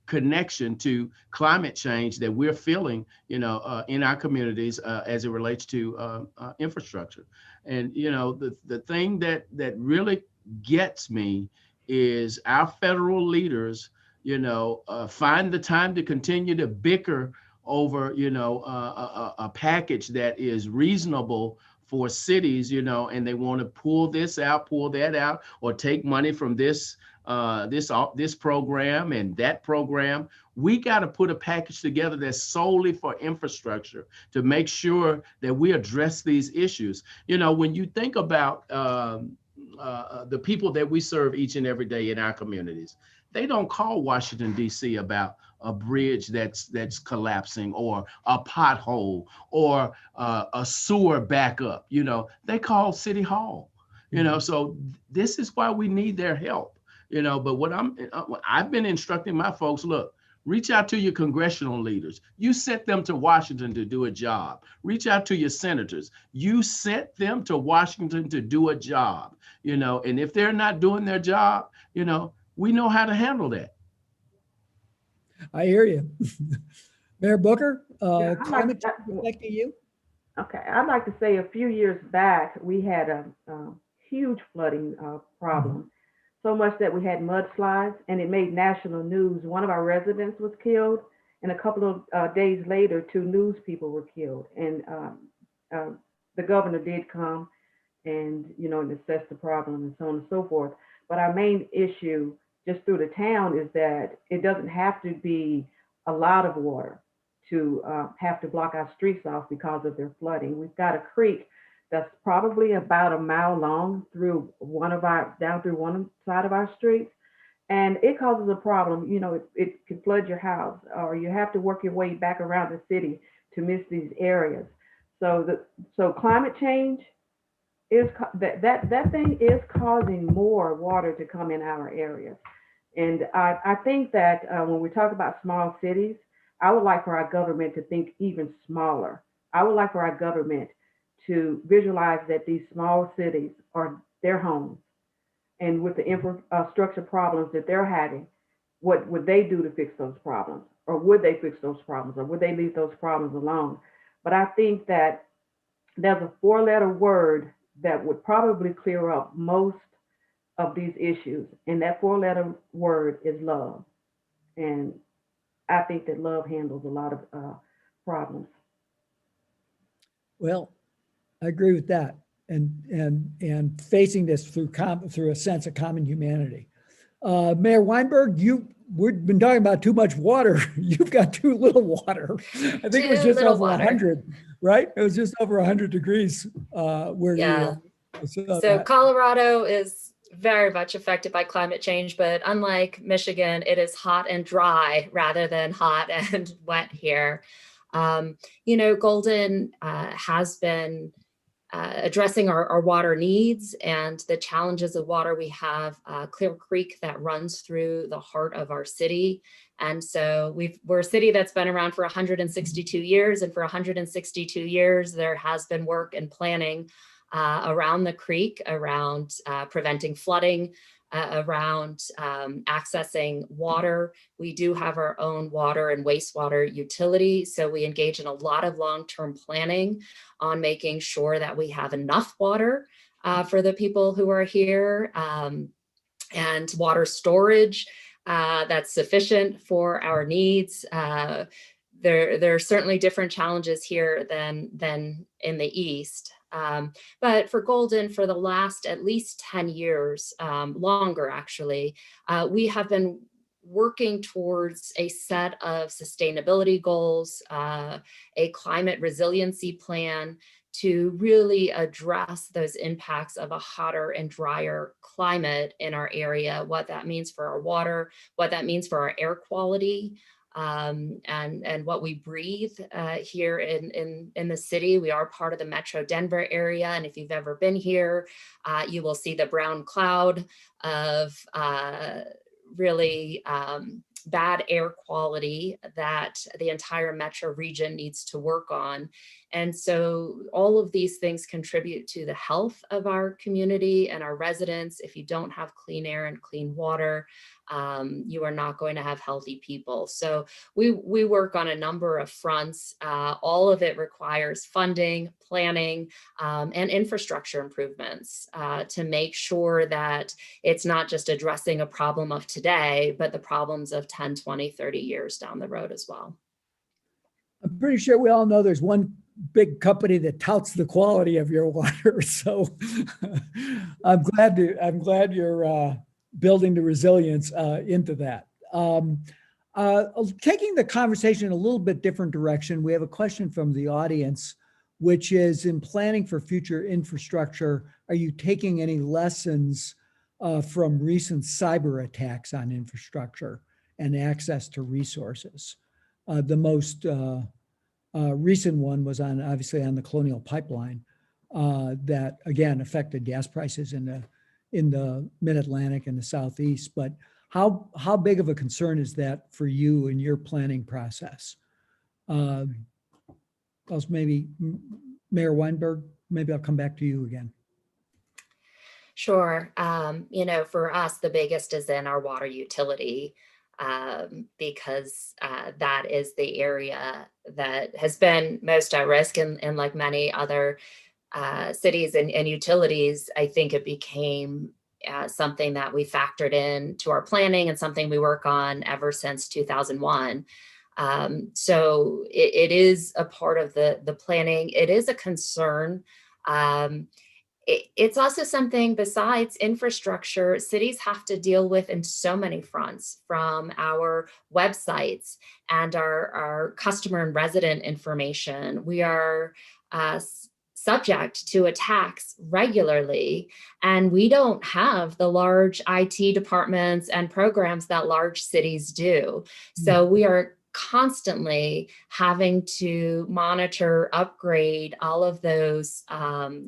S5: connection to climate change that we're feeling, in our communities as it relates to infrastructure. And, the thing that really gets me is our federal leaders, find the time to continue to bicker over, a package that is reasonable for cities, and they want to pull this out, pull that out, or take money from this program and that program. We got to put a package together that's solely for infrastructure to make sure that we address these issues. When you think about the people that we serve each and every day in our communities, they don't call Washington, D.C. about a bridge that's collapsing or a pothole or a sewer backup. You know, they call City Hall. You know, so this is why we need their help. You know, but what I've been instructing my folks, look, reach out to your congressional leaders. You sent them to Washington to do a job. Reach out to your senators. You sent them to Washington to do a job, you know, and if they're not doing their job, you know, we know how to handle that.
S1: I hear you. Mayor Booker,
S4: Yeah,
S1: climate change affecting you?
S4: Okay, I'd like to say a few years back, we had a huge flooding problem, so much that we had mudslides and it made national news. One of our residents was killed, and a couple of days later, 2 news people were killed. And the governor did come and, you know, and assess the problem and so on and so forth. But our main issue just through the town is that it doesn't have to be a lot of water to have to block our streets off because of their flooding. We've got a creek that's probably about a mile long through down through one side of our streets. And it causes a problem. You know, it can flood your house, or you have to work your way back around the city to miss these areas. So climate change is that thing is causing more water to come in our areas. And I think that when we talk about small cities, I would like for our government to think even smaller. I would like for our government to visualize that these small cities are their homes, and with the infrastructure problems that they're having, what would they do to fix those problems? Or would they fix those problems? Or would they leave those problems alone? But I think that there's a 4-letter word that would probably clear up most of these issues. And that 4-letter word is love. And I think that love handles a lot of problems.
S1: Well, I agree with that. And facing this through a sense of common humanity. Mayor Weinberg, we've been talking about too much water. You've got too little water. I think it was just over 100, right? It was just over 100 degrees where
S6: Yeah.
S1: you.
S6: So Colorado is very much affected by climate change, but unlike Michigan, it is hot and dry rather than hot and wet here. You know, Golden has been addressing our water needs and the challenges of water. We have Clear Creek that runs through the heart of our city. And so we're a city that's been around for 162 years. And for 162 years, there has been work and planning around the creek, around preventing flooding, around accessing water. We do have our own water and wastewater utility. So we engage in a lot of long-term planning on making sure that we have enough water for the people who are here, and water storage that's sufficient for our needs. There are certainly different challenges here than in the East. But for Golden, for the last at least 10 years, longer actually, we have been working towards a set of sustainability goals, a climate resiliency plan to really address those impacts of a hotter and drier climate in our area, what that means for our water, what that means for our air quality, and what we breathe here in the city. We are part of the Metro Denver area. And if you've ever been here, you will see the brown cloud of really bad air quality that the entire metro region needs to work on. And so all of these things contribute to the health of our community and our residents. If you don't have clean air and clean water, you are not going to have healthy people. So we work on a number of fronts. All of it requires funding, planning, and infrastructure improvements to make sure that it's not just addressing a problem of today, but the problems of 10, 20, 30 years down the road as well.
S1: I'm pretty sure we all know there's one big company that touts the quality of your water. So I'm glad you're building the resilience into that. Taking the conversation in a little bit different direction, we have a question from the audience, which is in planning for future infrastructure are you taking any lessons from recent cyber attacks on infrastructure and access to resources? The most recent one was obviously on the Colonial Pipeline that again affected gas prices in the Mid-Atlantic and the Southeast. But how big of a concern is that for you in your planning process? Maybe Mayor Weinberg, maybe I'll come back to you again.
S6: Sure. For us, the biggest is in our water utility, because that is the area that has been most at risk. And like many other cities and utilities, I think it became something that we factored in to our planning and something we work on ever since 2001. So it is a part of the planning. It is a concern. It's also something besides infrastructure, cities have to deal with in so many fronts, from our websites and our customer and resident information. We are subject to attacks regularly, and we don't have the large IT departments and programs that large cities do. So we are constantly having to monitor, upgrade all of those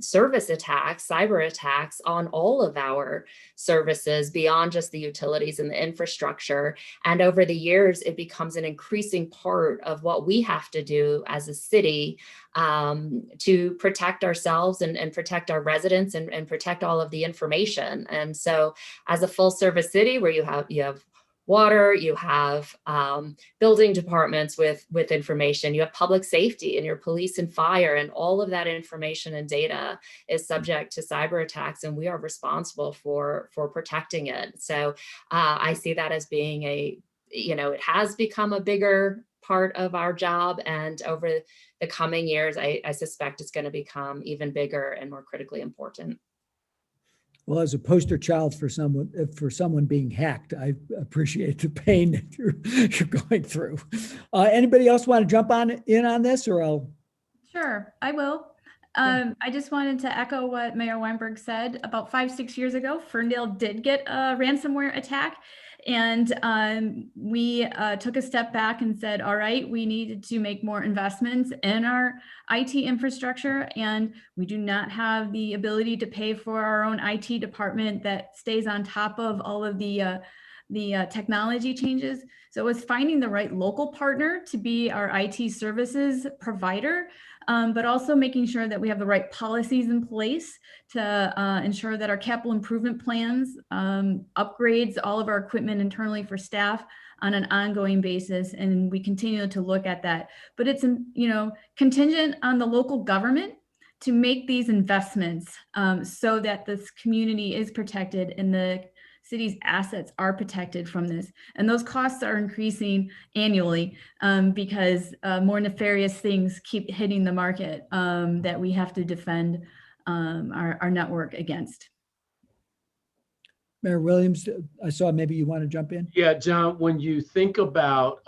S6: service attacks, cyber attacks on all of our services beyond just the utilities and the infrastructure. And over the years, it becomes an increasing part of what we have to do as a city to protect ourselves and protect our residents and protect all of the information. And so as a full service city where you have water, you have building departments with information, you have public safety and your police and fire, and all of that information and data is subject to cyber attacks, and we are responsible for protecting it. So I see that as being it has become a bigger part of our job, and over the coming years, I suspect it's going to become even bigger and more critically important.
S1: Well, as a poster child for someone being hacked, I appreciate the pain that you're going through. Anybody else want to jump in on this, or I'll?
S3: Sure, I will. I just wanted to echo what Mayor Weinberg said. About 5-6 years ago, Ferndale did get a ransomware attack. And we took a step back and said, all right, we needed to make more investments in our IT infrastructure. And we do not have the ability to pay for our own IT department that stays on top of all of the technology changes. So it was finding the right local partner to be our IT services provider, but also making sure that we have the right policies in place to ensure that our capital improvement plans upgrades all of our equipment internally for staff on an ongoing basis. And we continue to look at that. But it's contingent on the local government to make these investments so that this community is protected and the city's assets are protected from this. And those costs are increasing annually because more nefarious things keep hitting the market that we have to defend our network against.
S1: Mayor Williams, I saw maybe you want to jump in.
S5: Yeah, John, when you think about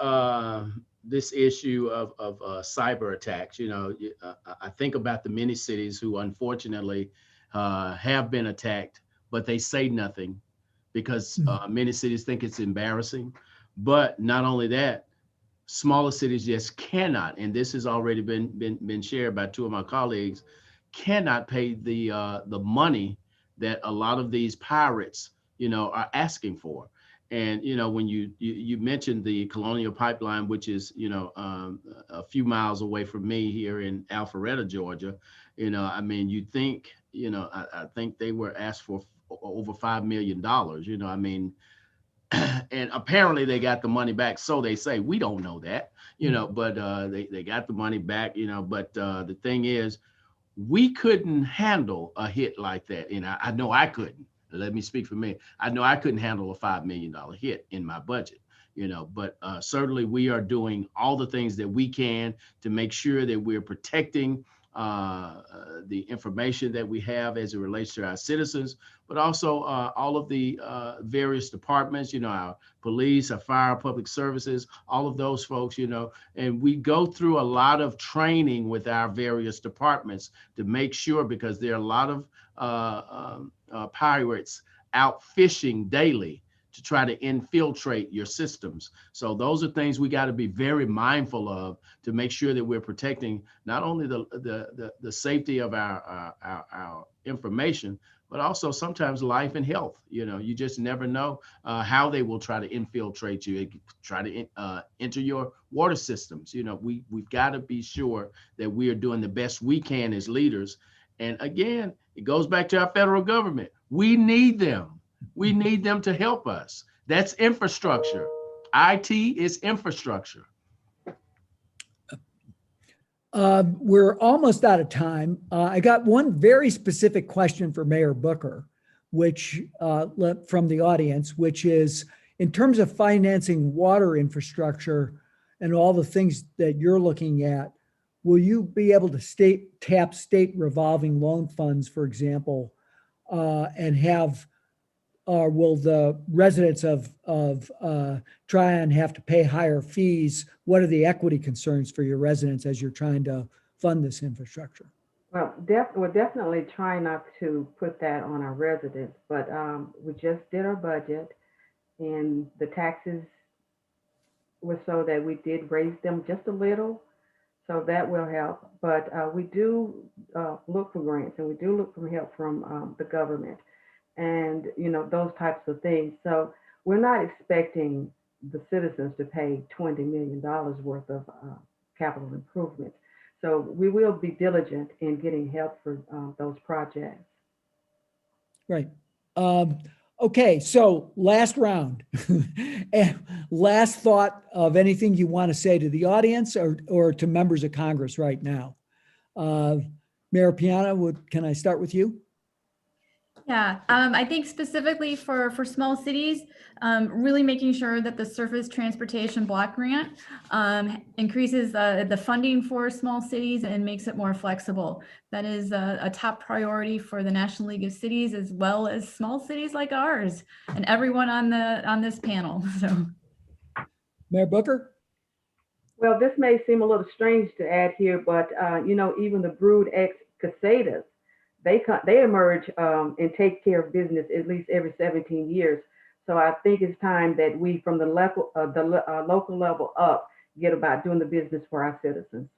S5: this issue of cyber attacks, I think about the many cities who unfortunately have been attacked, but they say nothing, because many cities think it's embarrassing. But not only that, smaller cities just cannot, and this has already been shared by two of my colleagues, cannot pay the money that a lot of these pirates, are asking for. And when you mentioned the Colonial Pipeline, which is a few miles away from me here in Alpharetta, Georgia, you think I think they were asked for over $5 million, and apparently they got the money back. So they say, we don't know that, but they got the money back, but the thing is, we couldn't handle a hit like that. And I know I couldn't. Let me speak for me. I know I couldn't handle a $5 million hit in my budget, but certainly we are doing all the things that we can to make sure that we're protecting the information that we have as it relates to our citizens, but also all of the various departments, our police, our fire, public services, all of those folks, and we go through a lot of training with our various departments to make sure, because there are a lot of pirates out fishing daily to try to infiltrate your systems. So those are things we got to be very mindful of to make sure that we're protecting not only the safety of our information, but also sometimes life and health. You just never know how they will try to infiltrate you, try to enter your water systems. We've got to be sure that we are doing the best we can as leaders. And again, it goes back to our federal government. We need them. We need them to help us. That's infrastructure. IT is infrastructure.
S1: We're almost out of time. I got one very specific question for Mayor Booker, which from the audience, which is in terms of financing water infrastructure and all the things that you're looking at, will you be able to tap state revolving loan funds, for example, and have, or will the residents of Tryon have to pay higher fees? What are the equity concerns for your residents as you're trying to fund this infrastructure?
S4: Well, we're definitely trying not to put that on our residents, but we just did our budget, and the taxes were so that we did raise them just a little, so that will help. But we do look for grants, and we do look for help from the government, and those types of things. So we're not expecting the citizens to pay $20 million worth of capital improvements. So we will be diligent in getting help for those projects.
S1: Right. Okay, so last round. And last thought of anything you want to say to the audience or to members of Congress right now. Mayor Piana, can I start with you?
S3: Yeah, I think specifically for small cities, really making sure that the surface transportation block grant increases the funding for small cities and makes it more flexible. That is a top priority for the National League of Cities, as well as small cities like ours and everyone on this panel. So,
S1: Mayor Booker?
S4: Well, this may seem a little strange to add here, but even the brood ex casadas, they emerge and take care of business at least every 17 years. So I think it's time that we, from the local level up, get about doing the business for our citizens.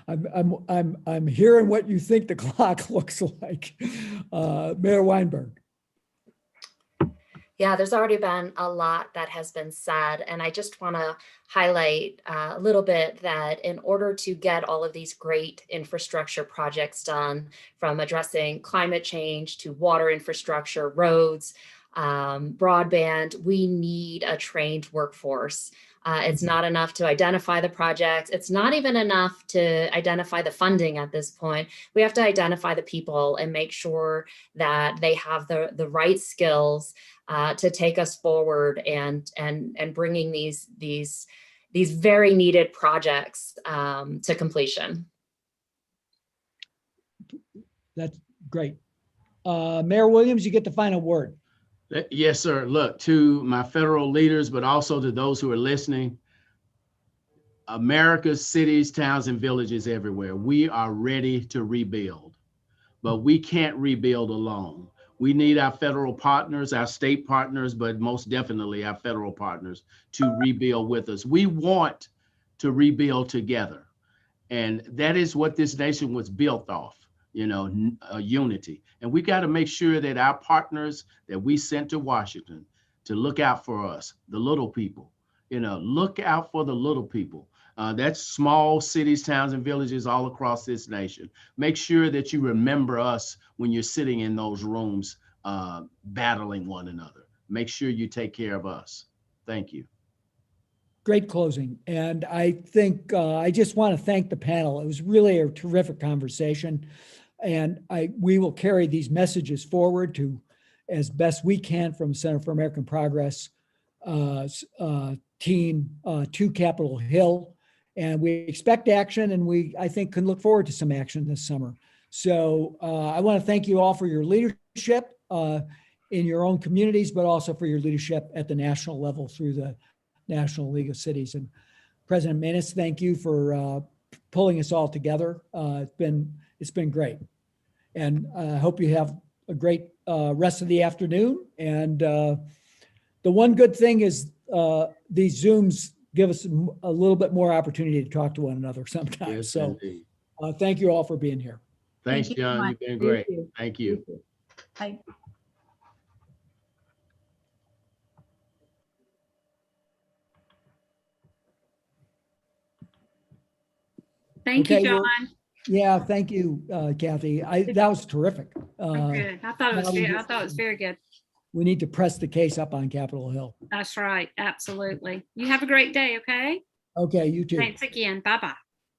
S1: I'm hearing what you think the clock looks like. Mayor Weinberg.
S6: Yeah, there's already been a lot that has been said, and I just want to highlight a little bit that in order to get all of these great infrastructure projects done, from addressing climate change to water infrastructure, roads, broadband, we need a trained workforce. It's not enough to identify the projects. It's not even enough to identify the funding at this point. We have to identify the people and make sure that they have the right skills to take us forward and bringing these very needed projects to completion.
S1: That's great. Mayor Williams, you get the final word.
S5: Yes, sir. Look, to my federal leaders, but also to those who are listening, America's cities, towns, and villages everywhere, we are ready to rebuild, but we can't rebuild alone. We need our federal partners, our state partners, but most definitely our federal partners to rebuild with us. We want to rebuild together. And that is what this nation was built off, unity. And we got to make sure that our partners that we sent to Washington to look out for us, the little people, look out for the little people. That's small cities, towns, and villages all across this nation. Make sure that you remember us when you're sitting in those rooms battling one another. Make sure you take care of us. Thank you.
S1: Great closing. And I think I just want to thank the panel. It was really a terrific conversation. And we will carry these messages forward to as best we can from Center for American Progress team to Capitol Hill And we expect action, and I think, can look forward to some action this summer. So I want to thank you all for your leadership in your own communities, but also for your leadership at the national level through the National League of Cities. And President Maness, thank you for pulling us all together. It's been great. And I hope you have a great rest of the afternoon. And the one good thing is these Zooms give us a little bit more opportunity to talk to one another sometimes.
S5: Yes,
S1: So
S5: indeed.
S1: thank you all for being here.
S5: Thanks,
S3: Thank you so
S5: John.
S3: much.
S5: You've been great.
S4: you.
S5: Thank you.
S3: Bye.
S2: Thank you,
S1: Okay, well,
S2: John.
S1: Yeah, thank you, Kathy. That was terrific.
S2: Good. I thought
S1: now we
S2: it
S1: just-
S2: was very good.
S1: We need to press the case up on Capitol Hill.
S2: That's right. Absolutely. You have a great day. Okay.
S1: Okay, you too.
S2: Thanks again. Bye-bye.